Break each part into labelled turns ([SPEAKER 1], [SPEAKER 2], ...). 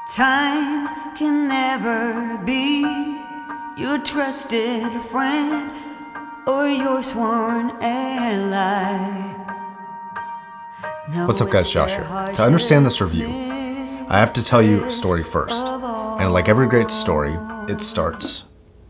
[SPEAKER 1] Time can never be your trusted friend or your sworn ally.
[SPEAKER 2] What's up guys, Josh here. To understand this review, I have to tell you a story first. And like every great story, it starts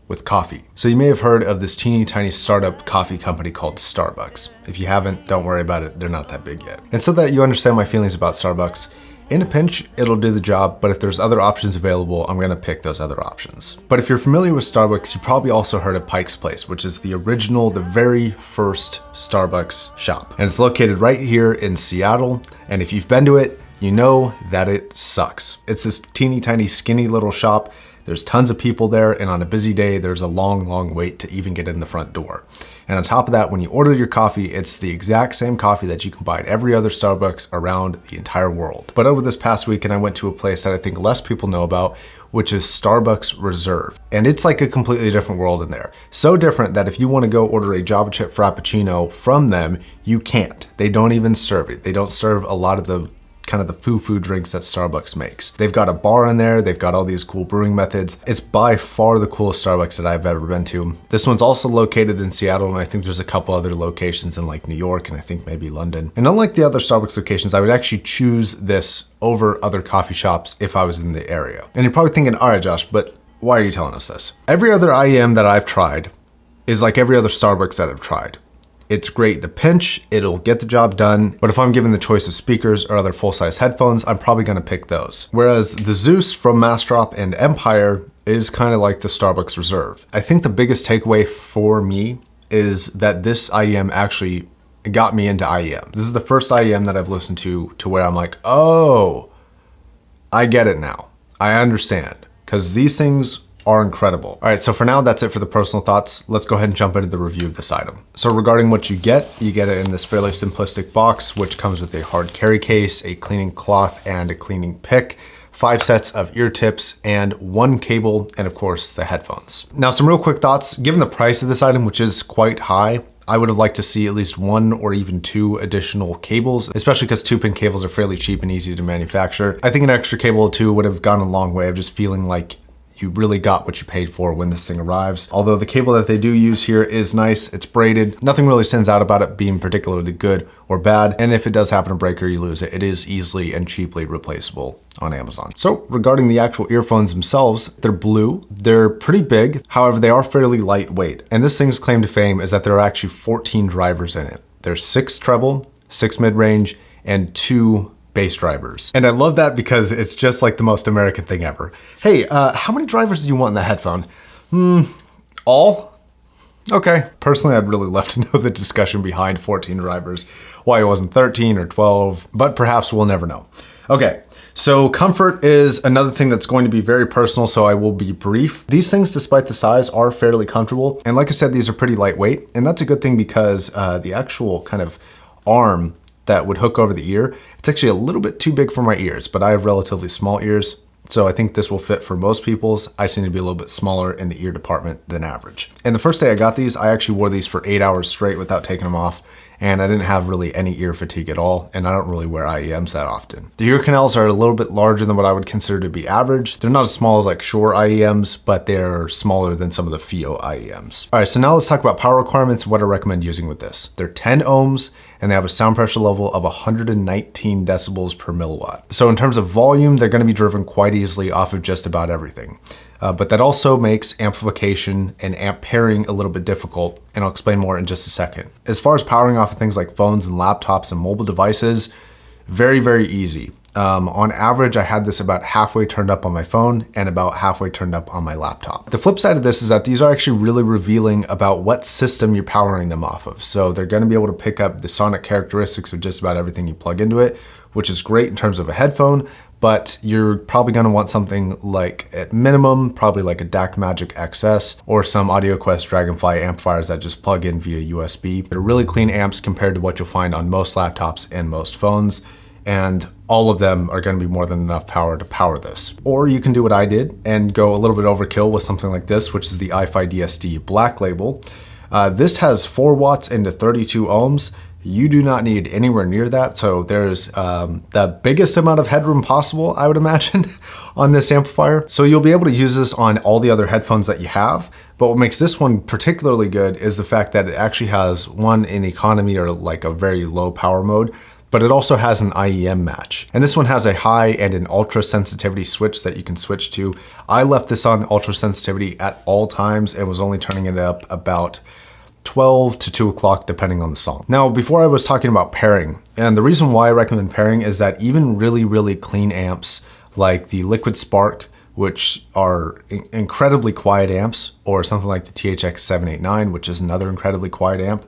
[SPEAKER 2] with coffee. So you may have heard of this teeny tiny startup coffee company called Starbucks. If you haven't, don't worry about it, they're not that big yet. And so that you understand my feelings about Starbucks, in a pinch, it'll do the job, but if there's other options available, I'm gonna pick those other options. But if you're familiar with Starbucks, you probably also heard of Pike's Place, which is the very first Starbucks shop. And it's located right here in Seattle, and if you've been to it, you know that it sucks. It's this teeny tiny skinny little shop. There's tons of people there, and on a busy day, there's a long wait to even get in the front door. And on top of that, when you order your coffee, it's the exact same coffee that you can buy at every other Starbucks around the entire world. But over this past weekend, I went to a place that I think less people know about, which is Starbucks Reserve. And it's like a completely different world in there. So different that if you want to go order a Java chip Frappuccino from them, you can't. They don't even serve it. They don't serve a lot of the kind of the foo-foo drinks that Starbucks makes. They've got a bar in there, they've got all these cool brewing methods. It's by far the coolest Starbucks that I've ever been to. This one's also located in Seattle, and I think there's a couple other locations in like New York and I think maybe London. And unlike the other Starbucks locations, I would actually choose this over other coffee shops if I was in the area. And you're probably thinking, all right, Josh, but why are you telling us this? Every other IEM that I've tried is like every other Starbucks that I've tried. It's great in a pinch, it'll get the job done, but if I'm given the choice of speakers or other full-size headphones, I'm probably gonna pick those. Whereas the Zeus from Massdrop and Empire is kind of like the Starbucks Reserve. I think the biggest takeaway for me is that this IEM actually got me into IEM. This is the first IEM that I've listened to where I'm like, oh, I get it now. I understand, because these things are incredible. All right, so for now, that's it for the personal thoughts. Let's go ahead and jump into the review of this item. So regarding what you get it in this fairly simplistic box, which comes with a hard carry case, a cleaning cloth, and a cleaning pick, 5 sets of ear tips, and 1 cable, and of course, the headphones. Now, some real quick thoughts. Given the price of this item, which is quite high, I would have liked to see at least 1 or even 2 additional cables, especially because 2-pin cables are fairly cheap and easy to manufacture. I think an extra cable or 2 would have gone a long way of just feeling like you really got what you paid for when this thing arrives. Although the cable that they do use here is nice, it's braided. Nothing really stands out about it being particularly good or bad. And if it does happen to break or you lose it, it is easily and cheaply replaceable on Amazon. So regarding the actual earphones themselves, they're blue. They're pretty big. However, they are fairly lightweight. And this thing's claim to fame is that there are actually 14 drivers in it. There's 6 treble, 6 mid-range, and 2 bass drivers. And I love that because it's just like the most American thing ever. Hey, how many drivers do you want in the headphone? All? Okay. Personally, I'd really love to know the discussion behind 14 drivers, why it wasn't 13 or 12, but perhaps we'll never know. Okay. So comfort is another thing that's going to be very personal, so I will be brief. These things, despite the size, are fairly comfortable. And like I said, these are pretty lightweight, and that's a good thing because the actual kind of arm that would hook over the ear, it's actually a little bit too big for my ears, but I have relatively small ears, so I think this will fit for most people's. I seem to be a little bit smaller in the ear department than average. And the first day I got these, I actually wore these for 8 hours straight without taking them off, and I didn't have really any ear fatigue at all, and I don't really wear IEMs that often. The ear canals are a little bit larger than what I would consider to be average. They're not as small as like Shure IEMs, but they're smaller than some of the FIO IEMs. All right, so now let's talk about power requirements and what I recommend using with this. They're 10 ohms, and they have a sound pressure level of 119 decibels per milliwatt. So in terms of volume, they're gonna be driven quite easily off of just about everything. But that also makes amplification and amp pairing a little bit difficult, and I'll explain more in just a second. As far as powering off of things like phones and laptops and mobile devices, very easy. On average, I had this about halfway turned up on my phone and about halfway turned up on my laptop. The flip side of this is that these are actually really revealing about what system you're powering them off of. So they're gonna be able to pick up the sonic characteristics of just about everything you plug into it, which is great in terms of a headphone, but you're probably gonna want something like, at minimum, probably like a DAC Magic XS or some AudioQuest Dragonfly amplifiers that just plug in via USB. They're really clean amps compared to what you'll find on most laptops and most phones, and all of them are gonna be more than enough power to power this. Or you can do what I did and go a little bit overkill with something like this, which is the iFi DSD Black Label. This has 4 watts into 32 ohms. You do not need anywhere near that. So there's the biggest amount of headroom possible, I would imagine, on this amplifier. So you'll be able to use this on all the other headphones that you have. But what makes this one particularly good is the fact that it actually has one in economy or like a very low power mode, but it also has an IEM match. And this one has a high and an ultra sensitivity switch that you can switch to. I left this on ultra sensitivity at all times and was only turning it up about 12 to 2 o'clock depending on the song. Now, before I was talking about pairing, and the reason why I recommend pairing is that even really clean amps like the Liquid Spark, which are incredibly quiet amps, or something like the THX 789, which is another incredibly quiet amp,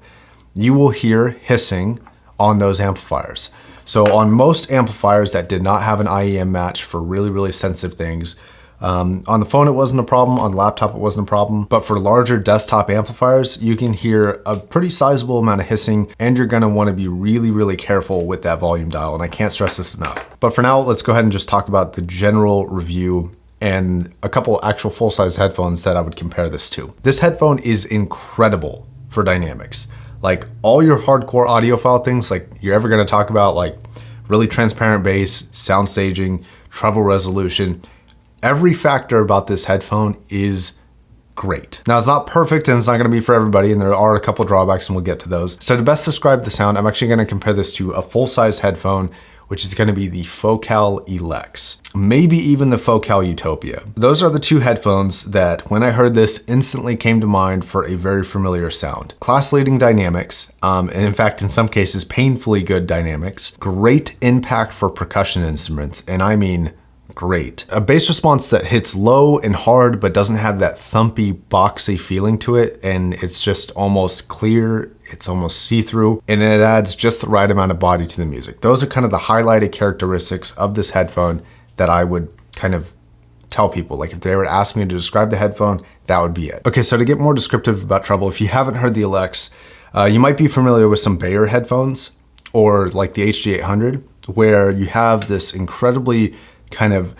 [SPEAKER 2] you will hear hissing on those amplifiers. So on most amplifiers that did not have an IEM match for really sensitive things, on the phone it wasn't a problem, on the laptop it wasn't a problem, but for larger desktop amplifiers, you can hear a pretty sizable amount of hissing, and you're gonna wanna be really careful with that volume dial, and I can't stress this enough. But for now, let's go ahead and just talk about the general review and a couple actual full-size headphones that I would compare this to. This headphone is incredible for dynamics. Like all your hardcore audiophile things, like you're ever gonna talk about, like really transparent bass, sound staging, treble resolution, every factor about this headphone is great. Now, it's not perfect and it's not gonna be for everybody, and there are a couple drawbacks and we'll get to those. So to best describe the sound, I'm actually gonna compare this to a full-size headphone, which is gonna be the Focal Elex, maybe even the Focal Utopia. Those are the two headphones that, when I heard this, instantly came to mind for a very familiar sound. Class-leading dynamics, and in fact, in some cases, painfully good dynamics, great impact for percussion instruments, and I mean great. A bass response that hits low and hard but doesn't have that thumpy, boxy feeling to it, and it's just almost clear, it's almost see-through, and it adds just the right amount of body to the music. Those are kind of the highlighted characteristics of this headphone that I would kind of tell people. Like if they were to ask me to describe the headphone, that would be it. Okay, so to get more descriptive about treble, if you haven't heard the Elex, you might be familiar with some Bayer headphones or like the HD800, where you have this incredibly kind of,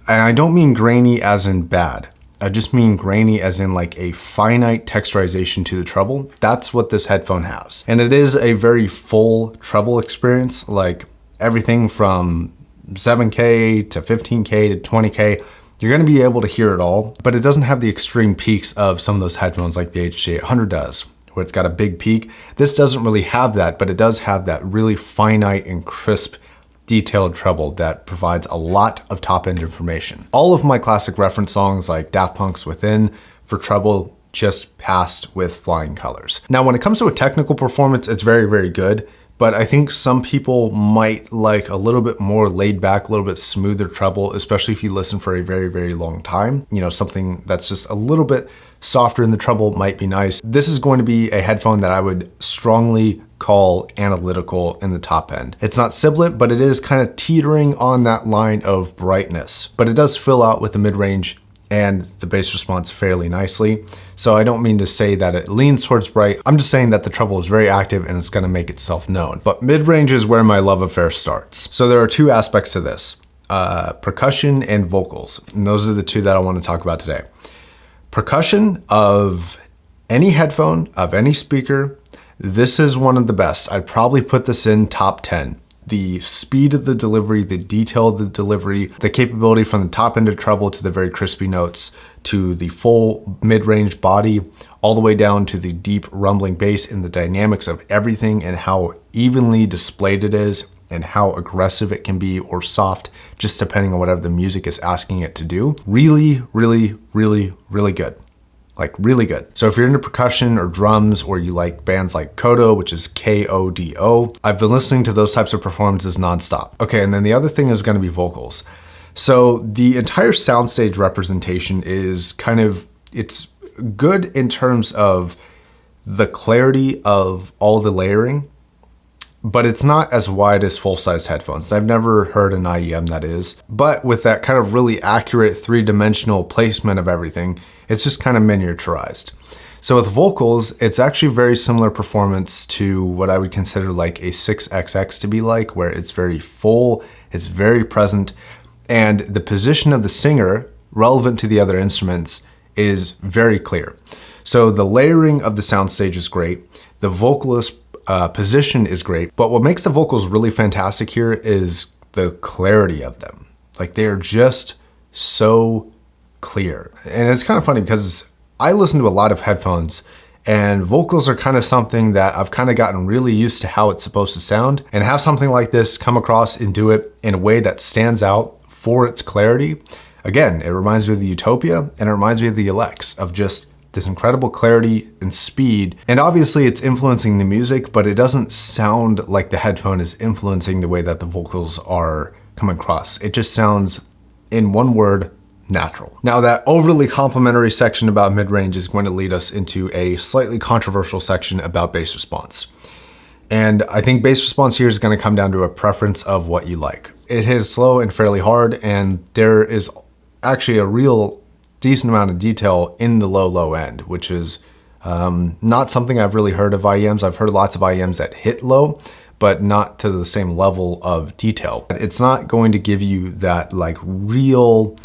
[SPEAKER 2] and I don't mean grainy as in bad, I just mean grainy as in like a finite texturization to the treble. That's what this headphone has. And it is a very full treble experience, like everything from 7K to 15K to 20K. You're gonna be able to hear it all, but it doesn't have the extreme peaks of some of those headphones like the HD800 does, where it's got a big peak. This doesn't really have that, but it does have that really finite and crisp detailed treble that provides a lot of top-end information. All of my classic reference songs like Daft Punk's Within for treble just passed with flying colors. Now, when it comes to a technical performance, it's very good, but I think some people might like a little bit more laid back, a little bit smoother treble, especially if you listen for a very long time. You know, something that's just a little bit softer in the treble might be nice. This is going to be a headphone that I would strongly call analytical in the top end. It's not siblet, but it is kind of teetering on that line of brightness, but it does fill out with the mid-range and the bass response fairly nicely. So I don't mean to say that it leans towards bright. I'm just saying that the treble is very active and it's gonna make itself known. But mid-range is where my love affair starts. So there are two aspects to this, percussion and vocals. And those are the two that I want to talk about today. Percussion of any headphone, of any speaker, this is one of the best. I'd probably put this in top 10. The speed of the delivery, the detail of the delivery, the capability from the top end of treble to the very crispy notes, to the full mid-range body, all the way down to the deep rumbling bass, and the dynamics of everything and how evenly displayed it is and how aggressive it can be or soft, just depending on whatever the music is asking it to do. Really good. Like really good. So if you're into percussion or drums, or you like bands like Kodo, which is Kodo, I've been listening to those types of performances nonstop. Okay, and then the other thing is gonna be vocals. So the entire soundstage representation is kind of, it's good in terms of the clarity of all the layering, but it's not as wide as full-size headphones. I've never heard an IEM that is, but with that kind of really accurate three-dimensional placement of everything, it's just kind of miniaturized. So with vocals, it's actually very similar performance to what I would consider like a 6XX to be like, where it's very full, it's very present, and the position of the singer relevant to the other instruments is very clear. So the layering of the soundstage is great. The vocalist position is great. But what makes the vocals really fantastic here is the clarity of them. Like, they're just so clear. And it's kind of funny because I listen to a lot of headphones, and vocals are kind of something that I've kind of gotten really used to how it's supposed to sound, and have something like this come across and do it in a way that stands out for its clarity. Again, it reminds me of the Utopia, and it reminds me of the Elex, of just this incredible clarity and speed. And obviously it's influencing the music, but it doesn't sound like the headphone is influencing the way that the vocals are coming across. It just sounds, in one word, natural. Now, that overly complimentary section about mid-range is going to lead us into a slightly controversial section about bass response. And I think bass response here is going to come down to a preference of what you like. It hits slow and fairly hard, and there is actually a real decent amount of detail in the low end, which is not something I've really heard of IEMs. I've heard lots of IEMs that hit low, but not to the same level of detail. It's not going to give you that like real,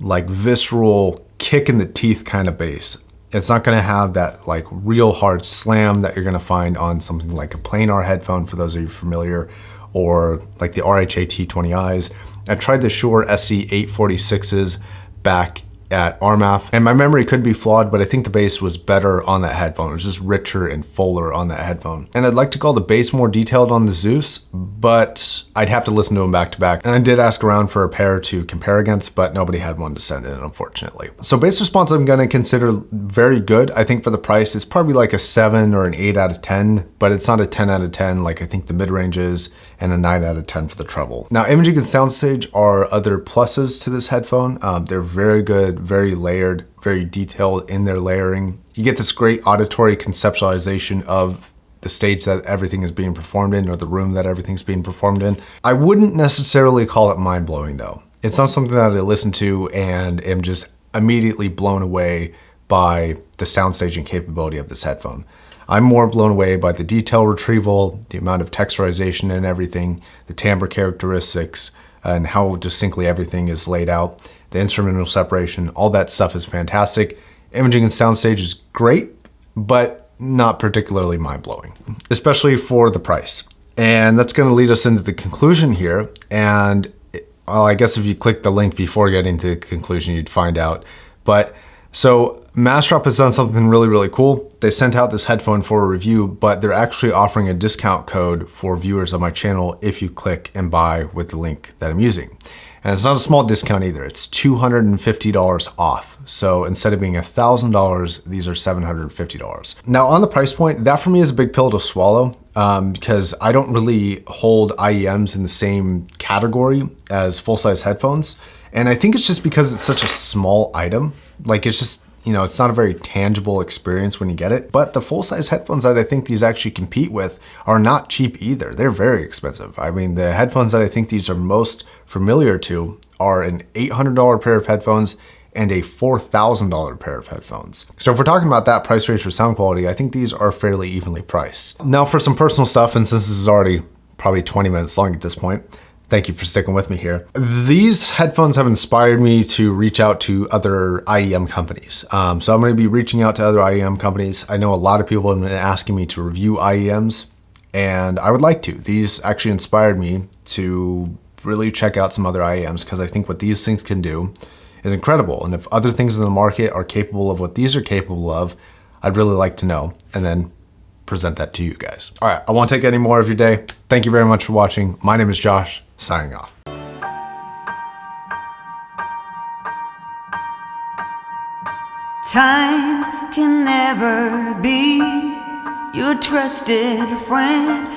[SPEAKER 2] like visceral kick in the teeth kind of bass. It's not gonna have that like real hard slam that you're gonna find on something like a planar headphone, for those of you familiar, or like the RHA T20Is. I tried the Shure SC846s back at RMAF, and my memory could be flawed, but I think the bass was better on that headphone. It was just richer and fuller on that headphone. And I'd like to call the bass more detailed on the Zeus, but I'd have to listen to them back to back. And I did ask around for a pair to compare against, but nobody had one to send in, unfortunately. So bass response I'm gonna consider very good. I think for the price, it's probably like a 7 or an 8 out of 10, but it's not a 10 out of 10 like I think the mid-range is, and a 9 out of 10 for the treble. Now, imaging and soundstage are other pluses to this headphone. They're very good, very layered, very detailed in their layering. You get this great auditory conceptualization of the stage that everything is being performed in, or the room that everything's being performed in. I wouldn't necessarily call it mind-blowing though. It's not something that I listen to and am just immediately blown away by the soundstaging capability of this headphone. I'm more blown away by the detail retrieval, the amount of texturization and everything, the timbre characteristics, and how distinctly everything is laid out. The instrumental separation, all that stuff is fantastic. Imaging and soundstage is great, but not particularly mind-blowing, especially for the price. And that's gonna lead us into the conclusion here. And well, I guess if you click the link before getting to the conclusion, you'd find out. But so Massdrop has done something really, really cool. They sent out this headphone for a review, but they're actually offering a discount code for viewers on my channel if you click and buy with the link that I'm using. And it's not a small discount either. It's $250 off. So instead of being $1,000, these are $750. Now on the price point, that for me is a big pill to swallow because I don't really hold IEMs in the same category as full-size headphones. And I think it's just because it's such a small item. Like it's just, you know, it's not a very tangible experience when you get it. But the full-size headphones that I think these actually compete with are not cheap either. They're very expensive. I mean, the headphones that I think these are most familiar to are an $800 pair of headphones and a $4,000 pair of headphones. So if we're talking about that price range for sound quality, I think these are fairly evenly priced. Now for some personal stuff, and since this is already probably 20 minutes long at this point, thank you for sticking with me here. These headphones have inspired me to reach out to other IEM companies. So I'm gonna be reaching out to other IEM companies. I know a lot of people have been asking me to review IEMs, and I would like to. These actually inspired me to really check out some other IEMs because I think what these things can do is incredible. And if other things in the market are capable of what these are capable of, I'd really like to know and then present that to you guys. All right, I won't take any more of your day. Thank you very much for watching. My name is Josh, signing off.
[SPEAKER 1] Time can never be your trusted friend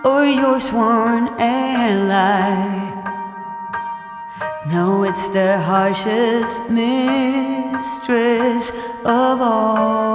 [SPEAKER 1] or your sworn ally. No, it's the harshest mistress of all.